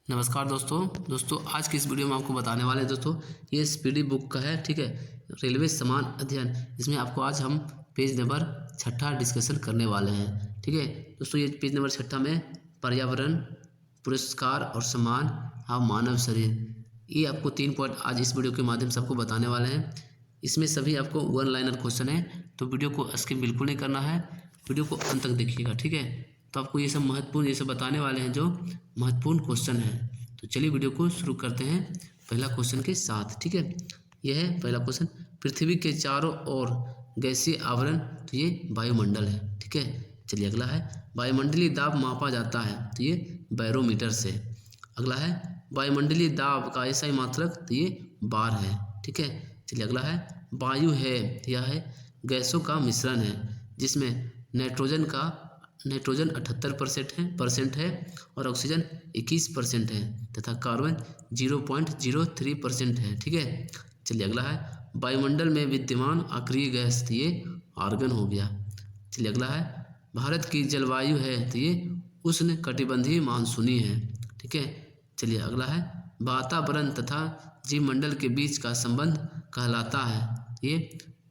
नमस्कार दोस्तों आज की इस वीडियो में आपको बताने वाले हैं दोस्तों, ये स्पीडी बुक का है। ठीक है, रेलवे समान अध्ययन। इसमें आपको आज हम पेज नंबर 6 डिस्कशन करने वाले हैं। ठीक है दोस्तों, ये पेज नंबर 6 में पर्यावरण, पुरस्कार और सम्मान और मानव शरीर, ये आपको 3 पॉइंट आज इस वीडियो के माध्यम से आपको बताने वाले हैं। इसमें सभी आपको वन लाइनर क्वेश्चन है, तो वीडियो को स्किप बिल्कुल नहीं करना है, वीडियो को अंत तक देखिएगा। ठीक है, तो आपको ये सब महत्वपूर्ण, ये सब बताने वाले हैं जो महत्वपूर्ण क्वेश्चन है। तो चलिए वीडियो को शुरू करते हैं पहला क्वेश्चन के साथ। ठीक है, यह है पहला क्वेश्चन, पृथ्वी के चारों ओर गैसीय आवरण, तो ये वायुमंडल है। ठीक है, चलिए अगला है, वायुमंडलीय दाब मापा जाता है, तो ये बैरोमीटर से। अगला है, वायुमंडलीय दाब का SI मात्रक, तो ये बार है। ठीक है, चलिए अगला है, वायु है, यह है गैसों का मिश्रण है जिसमें नाइट्रोजन 78% है और ऑक्सीजन 21% है तथा कार्बन 0.03% है। ठीक है, चलिए अगला है, वायुमंडल में विद्यमान अक्रिय गैस, तो ये आर्गन हो गया। चलिए अगला है, भारत की जलवायु है, तो ये उष्ण कटिबंधीय मानसूनी है। ठीक है, चलिए अगला है, वातावरण तथा जीवमंडल के बीच का संबंध कहलाता है, ये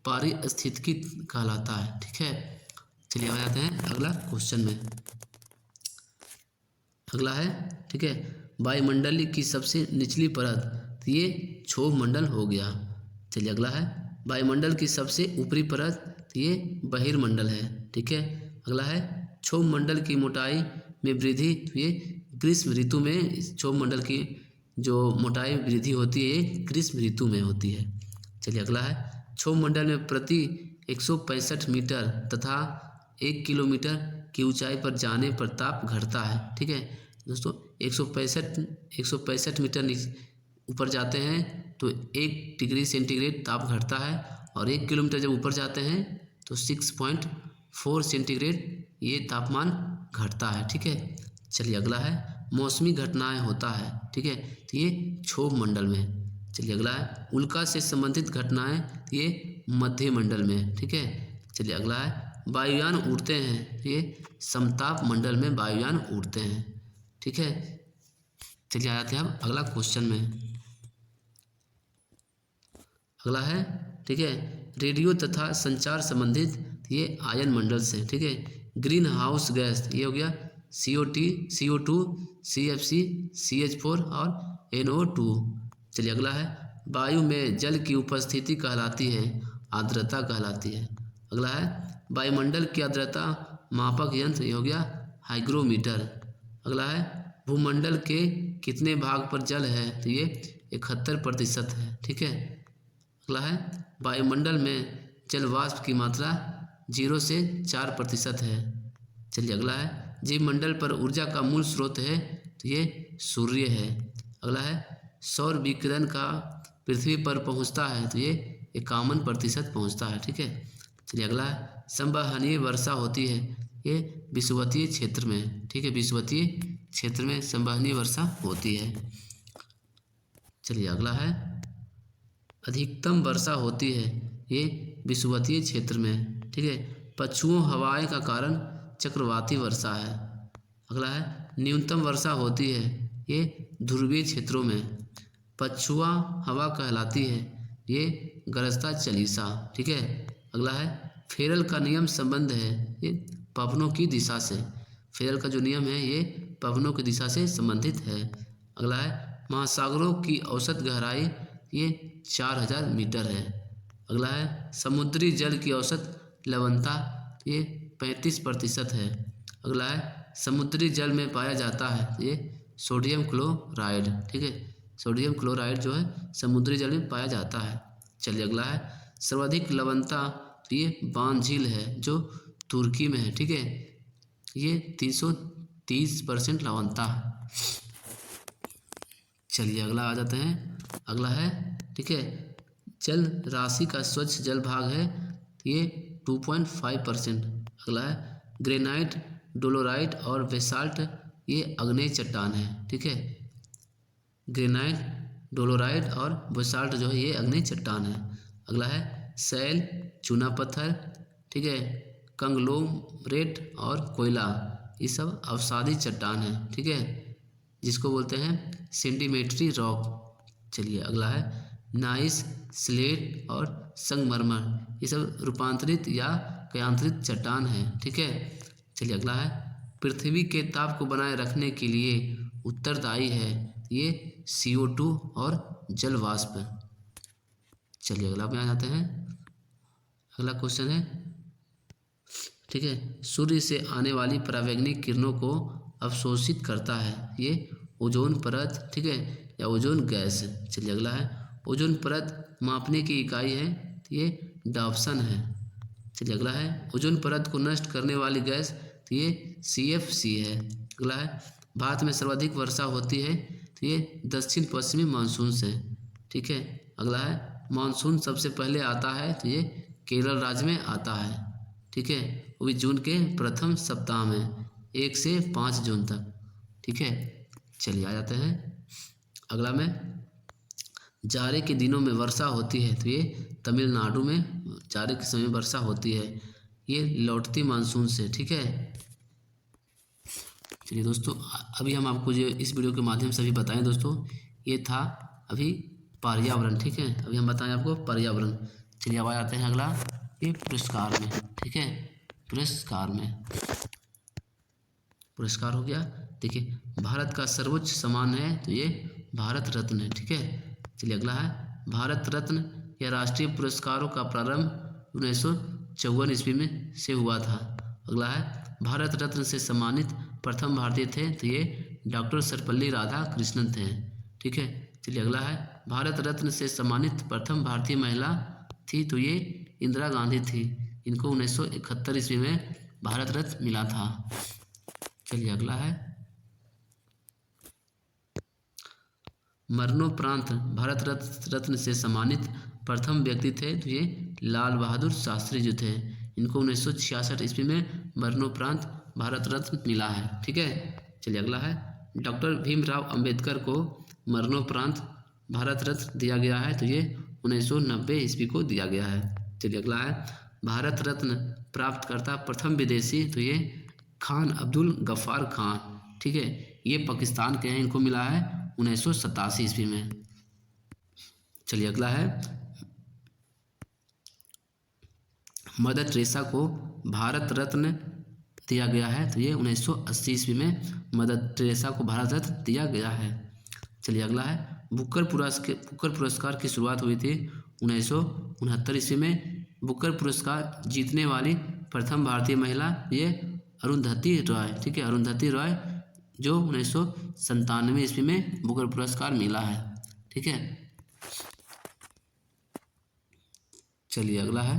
पारिस्थितिकी कहलाता है। ठीक है, चलिए आ जाते हैं अगला क्वेश्चन में। अगला है, ठीक है, वायुमंडल की सबसे निचली परत, तो ये क्षोभ मंडल हो गया। चलिए अगला है, वायुमंडल की सबसे ऊपरी परत, तो ये बहिर्मंडल है। ठीक है, अगला है, क्षोभ मंडल की मोटाई में वृद्धि, तो ये ग्रीष्म ऋतु में क्षोभ मंडल की जो मोटाई वृद्धि होती है ग्रीष्म ऋतु में होती है। चलिए अगला है, क्षोभ मंडल में प्रति 165 मीटर तथा 1 किलोमीटर की ऊंचाई पर जाने पर ताप घटता है। ठीक है दोस्तों, 165 मीटर ऊपर जाते हैं तो 1 डिग्री सेंटीग्रेड ताप घटता है, और 1 किलोमीटर जब ऊपर जाते हैं तो 6.4 सेंटीग्रेड ये तापमान घटता है। ठीक है, चलिए अगला है, मौसमी घटनाएं होता है। ठीक है, तो ये क्षोभ मंडल में। चलिए अगला है, उल्का से संबंधित घटनाएं, तो ये मध्य मंडल में। ठीक है, चलिए अगला है, वायुयान उड़ते हैं, ये समताप मंडल में वायुयान उड़ते हैं। ठीक है, चलिए आ जाते हैं अब अगला क्वेश्चन में। अगला है, ठीक है, रेडियो तथा संचार संबंधित, ये आयन मंडल से। ठीक है, ग्रीन हाउस गैस, ये हो गया CO2, CFC, CH4 और NO2। चलिए अगला है, वायु में जल की उपस्थिति कहलाती है, आर्द्रता कहलाती है। अगला है, वायुमंडल की आर्द्रता मापक यंत्र, ये हो गया हाइग्रोमीटर। अगला है, भूमंडल के कितने भाग पर जल है, तो ये 71% है। ठीक है, अगला है, वायुमंडल में जल वाष्प की मात्रा 0 से 4% है। चलिए अगला है, जीवमंडल पर ऊर्जा का मूल स्रोत है, तो ये सूर्य है। अगला है, सौर विकिरण का पृथ्वी पर पहुंचता है, तो ये 51% पहुंचता है। ठीक है, चलिए अगला है, संवहनीय वर्षा होती है, ये विषुवतीय क्षेत्र में। ठीक है, विषुवतीय क्षेत्र में संवहनीय वर्षा होती है। चलिए अगला है, अधिकतम वर्षा होती है, ये विषुवतीय क्षेत्र में। ठीक है, पछुओं हवाएं का कारण चक्रवाती वर्षा है। अगला है, न्यूनतम वर्षा होती है, ये ध्रुवीय क्षेत्रों में। पछुआ हवा कहलाती है, ये गरजता चालीसा। ठीक है, अगला है, फेरल का नियम संबंध है, ये पवनों की दिशा से। फेरल का जो नियम है ये पवनों की दिशा से संबंधित है। अगला है, महासागरों की औसत गहराई, ये 4000 मीटर है। अगला है, समुद्री जल की औसत लवणता, ये 35% है। अगला है, समुद्री जल में पाया जाता है, ये सोडियम क्लोराइड। ठीक है, सोडियम क्लोराइड जो है समुद्री जल में पाया जाता है। चलिए अगला है, सर्वाधिक लवणता, तो ये बान झील है जो तुर्की में है। ठीक है, ये 330% लवणता है। चलिए अगला आ जाते हैं, अगला है, ठीक है, जल राशि का स्वच्छ जल भाग है, ये 2.5%। अगला है, ग्रेनाइट, डोलोराइट और बेसाल्ट, ये आग्नेय चट्टान है। ठीक है, ग्रेनाइट, डोलोराइट और बेसाल्ट जो है ये आग्नेय चट्टान है। अगला है, शैल, चूना पत्थर, ठीक है, कंग्लोमरेट और कोयला, ये सब अवसादी चट्टान है। ठीक है, जिसको बोलते हैं सेंटीमेट्री रॉक। चलिए अगला है नाइस, स्लेट और संगमरमर, ये सब रूपांतरित या कयांतरित चट्टान है। ठीक है, चलिए अगला है पृथ्वी के ताप को बनाए रखने के लिए उत्तरदायी है, ये CO2 और जल वाष्प। चलिए अगला में आ जाते हैं। अगला क्वेश्चन है, ठीक है, सूर्य से आने वाली परावैंगनिक किरणों को अवशोषित करता है, ये ओजोन परत, ठीक है, या ओजोन गैस। चलिए अगला है ओजोन परत मापने की इकाई है, तो ये डाप्सन है। चलिए अगला है ओजोन परत को नष्ट करने वाली गैस, तो ये CFC है। अगला है भारत में सर्वाधिक वर्षा होती है, तो ये दक्षिण पश्चिमी मानसून से। ठीक है, अगला है मानसून सबसे पहले आता है, तो ये केरल राज्य में आता है। ठीक है, वो भी जून के प्रथम सप्ताह में 1 से 5 जून तक। ठीक है, चलिए आ जाते हैं अगला में जाड़े के दिनों में वर्षा होती है, तो ये तमिलनाडु में जाड़े के समय वर्षा होती है, ये लौटती मानसून से। ठीक है, चलिए दोस्तों अभी हम आपको जो इस वीडियो के माध्यम से अभी बताएं दोस्तों, ये था अभी पर्यावरण। ठीक है, अभी हम बताएं आपको पर्यावरण। चलिए अब आ जाते हैं अगला ये पुरस्कार में। ठीक है, पुरस्कार में पुरस्कार हो गया। देखिए भारत का सर्वोच्च सम्मान है, तो ये भारत रत्न है। ठीक है, चलिए अगला है भारत रत्न या राष्ट्रीय पुरस्कारों का प्रारंभ 1954 ईस्वी में से हुआ था। अगला है भारत रत्न से सम्मानित प्रथम भारतीय थे, तो ये डॉक्टर सर्वपल्ली राधाकृष्णन थे। ठीक है, चलिए अगला है भारत रत्न से सम्मानित प्रथम भारतीय महिला थी, तो ये इंदिरा गांधी थी, इनको 1971 ईस्वी में भारत रत्न मिला था। चलिए अगला है मरणोपरांत भारत रत्न से सम्मानित प्रथम व्यक्ति थे, तो ये लाल बहादुर शास्त्री जी थे, इनको 1966 ईस्वी में मरणोपरांत भारत रत्न मिला है। ठीक है, चलिए अगला है डॉक्टर भीमराव अंबेडकर को मरणोपरांत भारत रत्न दिया गया है, तो ये 1990 ईस्वी को दिया गया है। चलिए अगला है भारत रत्न प्राप्तकर्ता प्रथम विदेशी, तो ये खान अब्दुल गफ्फार खान। ठीक है, ये पाकिस्तान के हैं, इनको मिला है 1987 ईस्वी में। चलिए अगला है मदर टेरेसा को भारत रत्न दिया गया है, तो ये 1980 ईस्वी में मदर टेरेसा को भारत रत्न दिया गया है। चलिए अगला है बुकर पुरस्कार की शुरुआत हुई थी 1969 ईस्वी में। बुकर पुरस्कार जीतने वाली प्रथम भारतीय महिला ये अरुंधति रॉय। ठीक है, अरुंधति रॉय जो 1997 ईस्वी में बुकर पुरस्कार मिला है। ठीक है, चलिए अगला है,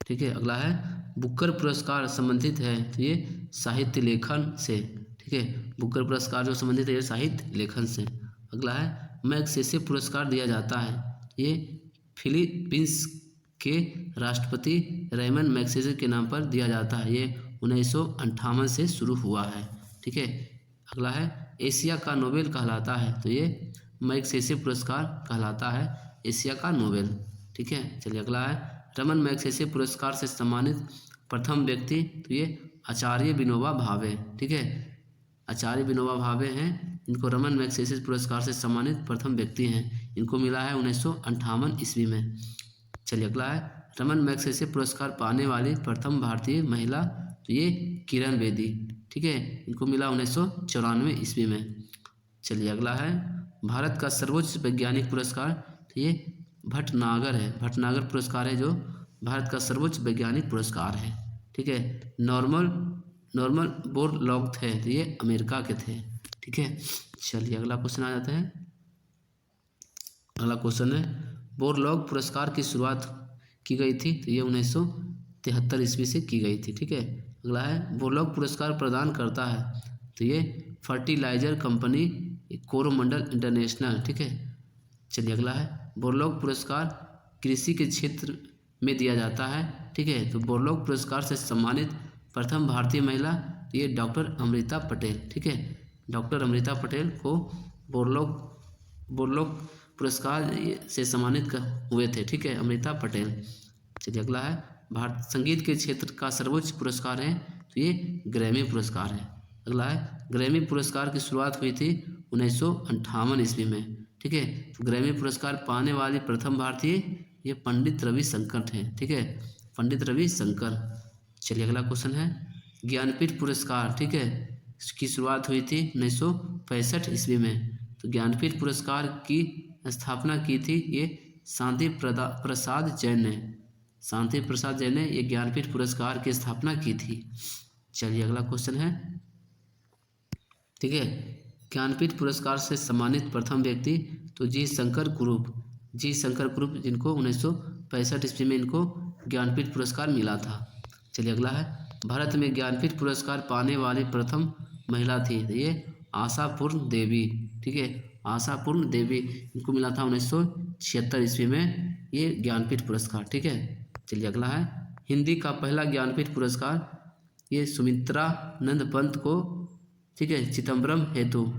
ठीक है, अगला है बुकर पुरस्कार संबंधित है, तो ये साहित्य लेखन से। ठीक है, बुकर पुरस्कार जो संबंधित है ये साहित्य लेखन से। अगला है मैग्सेसे पुरस्कार दिया जाता है, ये फिलीपींस के राष्ट्रपति रेमन मैग्सेसे के नाम पर दिया जाता है, ये 1958 से शुरू हुआ है। ठीक है, अगला है एशिया का नोबेल कहलाता है, तो ये मैग्सेसे पुरस्कार कहलाता है एशिया का नोबेल। ठीक है, चलिए अगला है रमन मैग्सेसे पुरस्कार से सम्मानित प्रथम व्यक्ति, तो ये आचार्य विनोबा भावे। ठीक है, आचार्य विनोबा भावे हैं, इनको रमन मैग्सेसे पुरस्कार से सम्मानित प्रथम व्यक्ति हैं, इनको मिला है 1958 ईस्वी में। चलिए अगला है रमन मैग्सेसे पुरस्कार पाने वाली प्रथम भारतीय महिला, तो ये किरण बेदी। ठीक है, इनको मिला 1994 ईस्वी में। चलिए अगला है भारत का सर्वोच्च वैज्ञानिक पुरस्कार, तो ये भटनागर है, भटनागर पुरस्कार है जो भारत का सर्वोच्च वैज्ञानिक पुरस्कार है। ठीक है, नॉर्मन बोरलॉग थे, तो ये अमेरिका के थे। ठीक है, चलिए अगला क्वेश्चन आ जाता है। अगला क्वेश्चन है बोरलॉग पुरस्कार की शुरुआत की गई थी, तो ये 1973 ईस्वी से की गई थी। ठीक है, अगला है बोरलॉग पुरस्कार प्रदान करता है, तो ये फर्टिलाइजर कंपनी कोरोमंडल इंटरनेशनल। ठीक है, चलिए अगला है बोरलॉग पुरस्कार कृषि के क्षेत्र में दिया जाता है। ठीक है, तो बोरलॉग पुरस्कार से सम्मानित प्रथम भारतीय महिला ये डॉक्टर अमृता पटेल। ठीक है, डॉक्टर अमृता पटेल को बोरलॉग पुरस्कार से सम्मानित हुए थे। ठीक है, अमृता पटेल। चलिए अगला है भारत संगीत के क्षेत्र का सर्वोच्च पुरस्कार है, तो ये ग्रैमी पुरस्कार है। अगला है ग्रैमी पुरस्कार की शुरुआत हुई थी 1958 ईस्वी में, ठीक है। तो ग्रैमी पुरस्कार पाने वाली प्रथम भारतीय ये पंडित रविशंकर थे, ठीक है, पंडित रविशंकर। चलिए अगला क्वेश्चन है ज्ञानपीठ पुरस्कार, ठीक है, इसकी शुरुआत हुई थी 1965 ईस्वी में। तो ज्ञानपीठ पुरस्कार की स्थापना की थी ये शांति प्रसाद जैन ने, शांति प्रसाद जैन ने ये ज्ञानपीठ पुरस्कार की स्थापना की थी। चलिए अगला क्वेश्चन है, ठीक है, ज्ञानपीठ पुरस्कार से सम्मानित प्रथम व्यक्ति तो जी शंकर कुरूप जिनको 1965 ईस्वी में इनको ज्ञानपीठ पुरस्कार मिला था। चलिए अगला है भारत में ज्ञानपीठ पुरस्कार पाने वाली प्रथम महिला थी तो ये आशापूर्ण देवी, ठीक है, आशापूर्ण देवी, इनको मिला था 1976 ईस्वी में ये ज्ञानपीठ पुरस्कार, ठीक है। चलिए अगला है हिंदी का पहला ज्ञानपीठ पुरस्कार ये सुमित्रा नंद पंत को, ठीक है, चिदम्बरम हेतु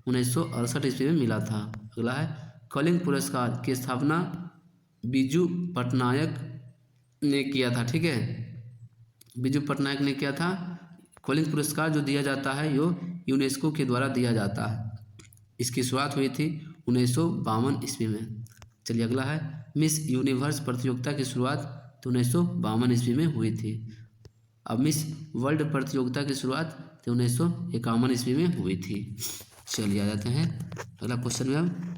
1968 ईस्वी में मिला था। अगला है कलिंग पुरस्कार की स्थापना बिजू पटनायक ने किया था, ठीक है, बिजू पटनायक ने किया था। कलिंग पुरस्कार जो दिया जाता है यो यूनेस्को के द्वारा दिया जाता है। इसकी शुरुआत हुई थी 1952 ईस्वी में। चलिए अगला है मिस यूनिवर्स प्रतियोगिता की शुरुआत तो 1952 ईस्वी में हुई थी। अब मिस वर्ल्ड प्रतियोगिता की शुरुआत तो 1951 ईस्वी में हुई थी। चलिए आ जाते हैं अगला क्वेश्चन में। अब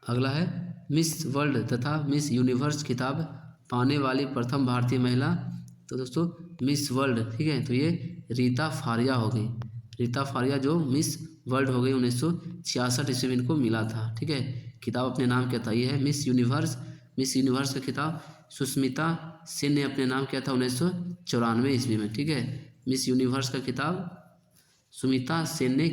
अगला है मिस वर्ल्ड तथा मिस यूनिवर्स खिताब पाने वाली प्रथम भारतीय महिला तो दोस्तों मिस वर्ल्ड, ठीक है, तो ये रीता फारिया हो गई। रीता फारिया जो मिस वर्ल्ड हो गई 1966 ईस्वी में इनको मिला था, ठीक है। खिताब अपने नाम क्या था, ये है मिस यूनिवर्स का खिताब सुष्मिता सेन ने अपने नाम किया था 1994 ईस्वी में, ठीक है। मिस यूनिवर्स का खिताब सुष्मिता सेन ने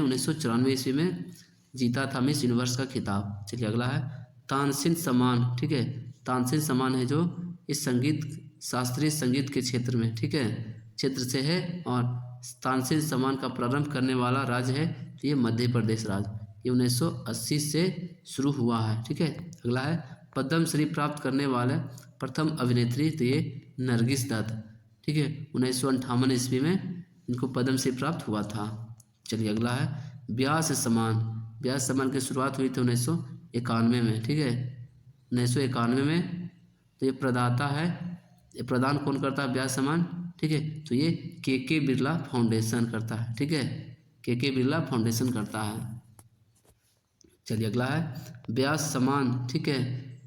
1994 ईस्वी में जीता था मिस यूनिवर्स का खिताब। चलिए अगला है तानसेन सम्मान, ठीक है, तानसेन सम्मान है जो इस शास्त्रीय संगीत के क्षेत्र में, ठीक है, क्षेत्र से है और तानसेन सम्मान का प्रारंभ करने वाला राज्य है तो ये मध्य प्रदेश राज्य, ये 1980 से शुरू हुआ है, ठीक है। अगला है पद्मश्री प्राप्त करने वाले प्रथम अभिनेत्री तो ये नरगिस दत्त, ठीक है, 1958 ईस्वी में इनको पद्मश्री प्राप्त हुआ था। चलिए अगला है व्यास सम्मान की शुरुआत हुई थी 1991 में, ठीक है, 1991 में। तो ये प्रदाता है, ये प्रदान कौन करता है व्यास सम्मान, ठीक है, तो ये के बिरला फाउंडेशन करता है, ठीक है, के बिरला फाउंडेशन करता है। चलिए अगला है व्यास सम्मान, ठीक है,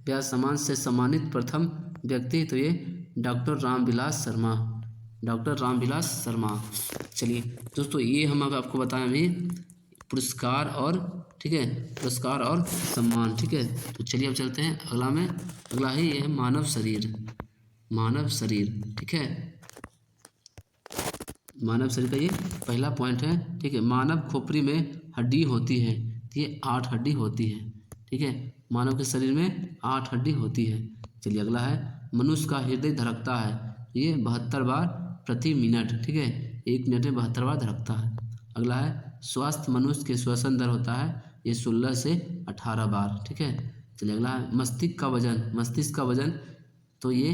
व्यास सम्मान से सम्मानित प्रथम व्यक्ति तो ये डॉक्टर रामविलास शर्मा। चलिए दोस्तों ये हम अब आपको बताएं अभी पुरस्कार और, ठीक है, पुरस्कार और सम्मान, ठीक है। तो चलिए अब चलते हैं अगला है ये है मानव शरीर, ठीक है, मानव शरीर का ये पहला पॉइंट है, ठीक है। मानव खोपड़ी में हड्डी होती है तो ये 8 हड्डी होती है, ठीक है, मानव के शरीर में 8 हड्डी होती है। चलिए अगला है मनुष्य का हृदय धड़कता है ये 72 बार प्रति मिनट, ठीक है, 1 मिनट में 72 बार धड़कता है। अगला है स्वस्थ मनुष्य के श्वसन दर होता है ये 16 से 18 बार, ठीक है। चलिए अगला है मस्तिष्क का वजन तो ये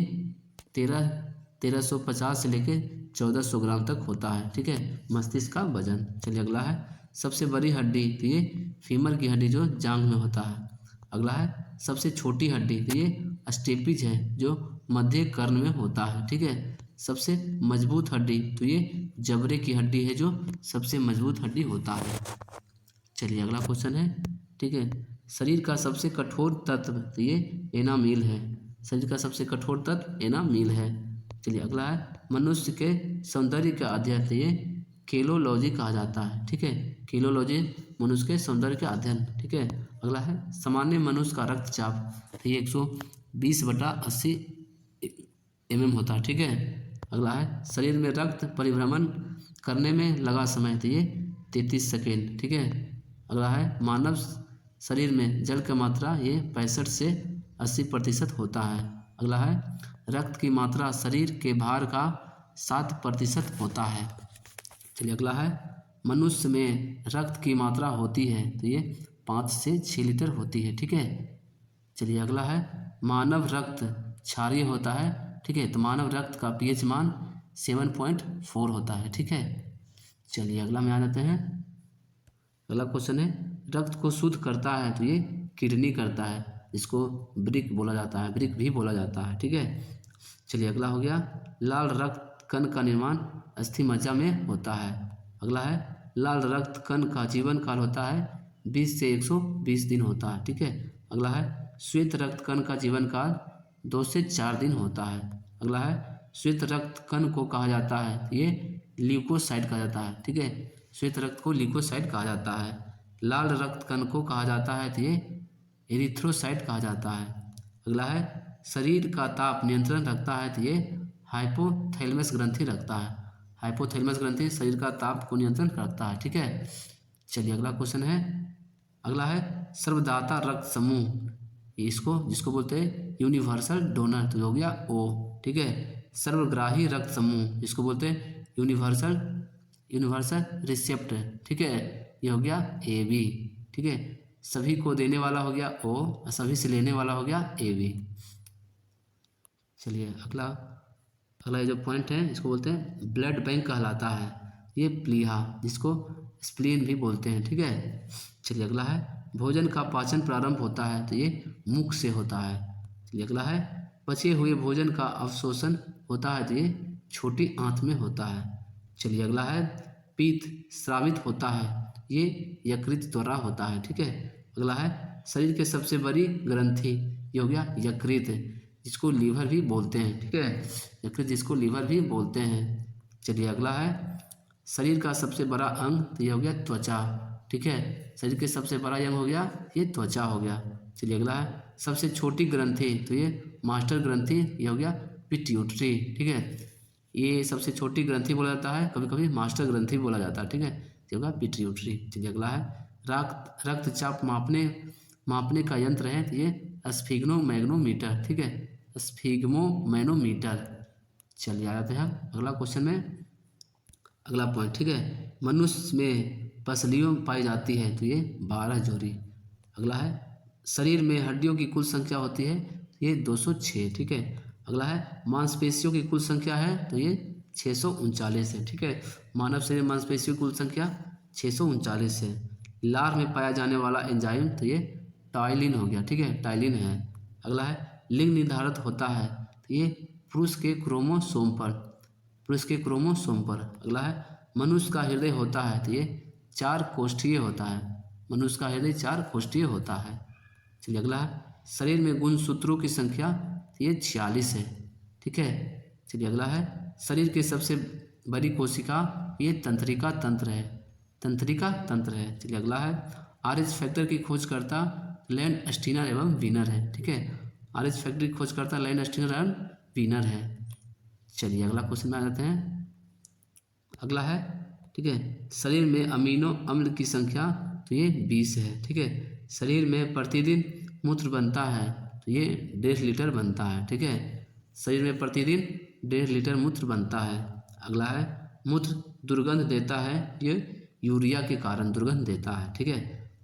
1350 से लेकर 1400 ग्राम तक होता है, ठीक है, मस्तिष्क का वजन। चलिए अगला है सबसे बड़ी हड्डी तो ये फीमर की हड्डी जो जांघ में होता है। अगला है सबसे छोटी हड्डी तो ये स्टेपिज है जो मध्य कर्ण में होता है, ठीक है। सबसे मजबूत हड्डी तो ये जबड़े की हड्डी है जो सबसे मजबूत हड्डी होता है। चलिए अगला क्वेश्चन है, ठीक है, शरीर का सबसे कठोर तत्व तो ये एनामील है, शरीर का सबसे कठोर तत्व एनामील है। चलिए अगला है मनुष्य के सौंदर्य का अध्ययन तो ये केलोलॉजी कहा जाता है, ठीक है, केलोलॉजी मनुष्य के सौंदर्य का अध्ययन, ठीक है। अगला है सामान्य मनुष्य का रक्तचाप तो ये 120/80 mm होता है, ठीक है। अगला है शरीर में रक्त परिभ्रमण करने में लगा समय तो ये 33 सेकेंड, ठीक है। अगला है मानव शरीर में जल की मात्रा ये 65 से 80% होता है। अगला है रक्त की मात्रा शरीर के भार का 7% होता है। चलिए अगला है मनुष्य में रक्त की मात्रा होती है तो ये 5 से 6 लीटर होती है, ठीक है। चलिए अगला है मानव रक्त क्षारीय होता है, ठीक है, तो मानव रक्त का pH मान 7.4 होता है। ठीक है, चलिए अगला में आ जाते हैं। अगला क्वेश्चन है रक्त को शुद्ध करता है तो ये किडनी करता है, इसको ब्रिक बोला जाता है, ब्रिक भी बोला जाता है। ठीक है, चलिए अगला हो गया लाल रक्त कण का निर्माण अस्थि मज्जा में होता है। अगला है लाल रक्त कण का जीवन काल होता है 20 से 120 दिन होता है। ठीक है, अगला है श्वेत रक्त कण का जीवन काल 2 से 4 दिन होता है। अगला है श्वेत रक्त कण को कहा जाता है ये ल्यूकोसाइट कहा जाता है। ठीक है, श्वेत रक्त को ल्यूकोसाइट कहा जाता है। लाल रक्त कण को कहा जाता है तो ये एरिथ्रोसाइट कहा जाता है। अगला है शरीर का ताप नियंत्रण रखता है तो ये हाइपोथैलेमस ग्रंथि रखता है। हाइपोथैलेमस ग्रंथि शरीर का ताप को नियंत्रण रखता है। ठीक है, चलिए अगला क्वेश्चन है। अगला है सर्वदाता रक्त समूह, इसको जिसको बोलते हैं यूनिवर्सल डोनर तो हो गया ओ। ठीक है, सर्वग्राही रक्त समूह जिसको बोलते हैं यूनिवर्सल रिसेप्टर। ठीक है, ये हो गया ए बी। ठीक है, सभी को देने वाला हो गया ओ और सभी से लेने वाला हो गया ए बी। चलिए अगला ये जो पॉइंट है इसको बोलते हैं ब्लड बैंक कहलाता है ये प्लीहा, जिसको स्प्लीन भी बोलते हैं। ठीक है, चलिए अगला है भोजन का पाचन प्रारंभ होता है तो ये मुख से होता है। चलिए अगला है बचे हुए भोजन का अवशोषण होता है तो ये छोटी आंत में होता है। चलिए अगला है पित्त स्रावित होता है ये यकृत द्वारा होता है। ठीक है, अगला है शरीर के सबसे बड़ी ग्रंथि ये हो गया यकृत, जिसको लीवर भी बोलते हैं। ठीक है, यकृत जिसको लीवर भी बोलते हैं। चलिए अगला है शरीर का सबसे बड़ा अंग तो ये हो गया त्वचा। ठीक है, शरीर के सबसे बड़ा अंग हो गया ये त्वचा हो गया। चलिए अगला है सबसे छोटी ग्रंथि तो ये मास्टर ग्रंथि ये हो गया पिट्यूटरी। ठीक है, ये सबसे छोटी ग्रंथि बोला जाता है, कभी कभी मास्टर ग्रंथि बोला जाता है। ठीक है, ये होगा पिट्यूटरी। चलिए अगला है रक्तचाप मापने का यंत्र है तो ये स्फिग्मोमैग्नोमीटर। ठीक है, स्फिग्मोमैनोमीटर। चलिए आ जाते हैं अगला क्वेश्चन में। अगला पॉइंट, ठीक है, मनुष्य में पसलियों पाई जाती है तो ये 12 जोड़ी। अगला है शरीर में हड्डियों की कुल संख्या होती है ये 206। ठीक है, अगला है मांसपेशियों की कुल संख्या है तो ये 639 है। ठीक है, मानव शरीर में मांसपेशियों की कुल संख्या 639 है। लार में पाया जाने वाला एंजाइम तो ये टाइलिन हो गया। ठीक है, टाइलिन है। अगला है लिंग निर्धारित होता है तो ये पुरुष के क्रोमोसोम पर। अगला है मनुष्य का हृदय होता है तो ये 4 कोष्ठीय होता है। मनुष्य का हृदय 4 कोष्ठीय होता है। चलिए अगला है शरीर में गुणसूत्रों की संख्या तो ये 46 है। ठीक है, चलिए अगला है शरीर की सबसे बड़ी कोशिका ये तंत्रिका तंत्र है। चलिए अगला है RH फैक्टर की खोजकर्ता लैंड स्टीनर एवं वीनर है। ठीक है, RH फैक्टर की खोजकर्ता लैंड स्टीनर एवं वीनर है। चलिए अगला क्वेश्चन में आ जाते हैं। अगला है, ठीक है, शरीर में अमीनो अम्ल की संख्या तो ये 20 है। ठीक है, शरीर में प्रतिदिन मूत्र बनता है तो ये 1.5 लीटर बनता है। ठीक है, शरीर में प्रतिदिन 1.5 लीटर मूत्र बनता है। अगला है मूत्र दुर्गंध देता है ये यूरिया के कारण दुर्गंध देता है। ठीक है,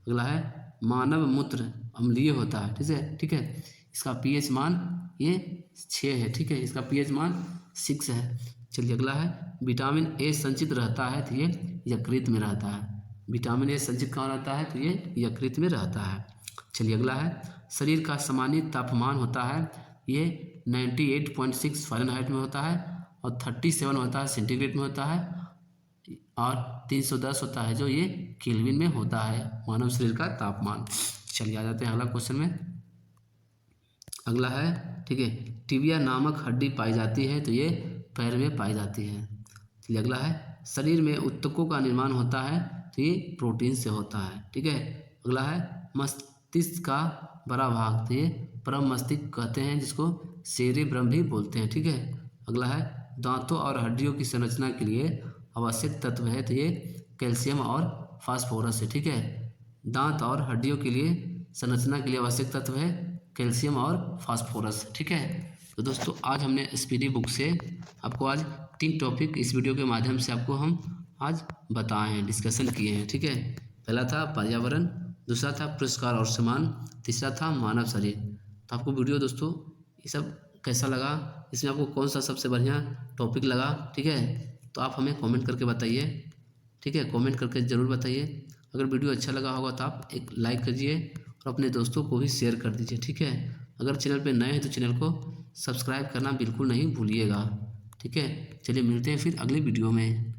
अगला है मानव मूत्र अम्लीय होता है। ठीक है, इसका pH मान ये 6 है। ठीक है, इसका pH मान 6 है। चलिए अगला है विटामिन ए संचित रहता है तो ये यकृत में रहता है। विटामिन ए संचित कहाँ रहता है तो ये यकृत में रहता है। चलिए अगला है शरीर का सामान्य तापमान होता है ये 98.6 फ़ारेनहाइट में होता है और 37 होता है सेंटीग्रेड में होता है और 310 होता है जो ये केल्विन में होता है मानव शरीर का तापमान। चलिए आ जाते हैं अगला क्वेश्चन में। अगला है, ठीक है, टिबिया नामक हड्डी पाई जाती है तो ये पैर में पाई जाती है। चलिए अगला है शरीर में ऊतकों का निर्माण होता है तो ये प्रोटीन से होता है। ठीक है, अगला है मस्तिष्क का बड़ा भाग तो ये परम मस्तिष्क कहते हैं, जिसको सेरेब्रम भी बोलते हैं। ठीक है, अगला है दांतों और हड्डियों की संरचना के लिए आवश्यक तत्व है तो ये कैल्शियम और फास्फोरस है। ठीक है, दांत और हड्डियों के लिए संरचना के लिए आवश्यक तत्व है कैल्शियम और फास्फोरस। ठीक है, तो दोस्तों आज हमने स्पीडी बुक से आपको आज 3 टॉपिक इस वीडियो के माध्यम से आपको हम आज बताए हैं, डिस्कशन किए हैं। ठीक है, पहला था पर्यावरण, दूसरा था पुरस्कार और सम्मान, तीसरा था मानव शरीर। तो आपको वीडियो दोस्तों ये सब कैसा लगा, इसमें आपको कौन सा सबसे बढ़िया टॉपिक लगा, ठीक है, तो आप हमें कमेंट करके बताइए, ठीक है, कमेंट करके ज़रूर बताइए। अगर वीडियो अच्छा लगा होगा तो आप एक लाइक कीजिए और अपने दोस्तों को भी शेयर कर दीजिए, ठीक है। अगर चैनल पे नए हैं तो चैनल को सब्सक्राइब करना बिल्कुल नहीं भूलिएगा, ठीक है। चलिए मिलते हैं फिर अगली वीडियो में।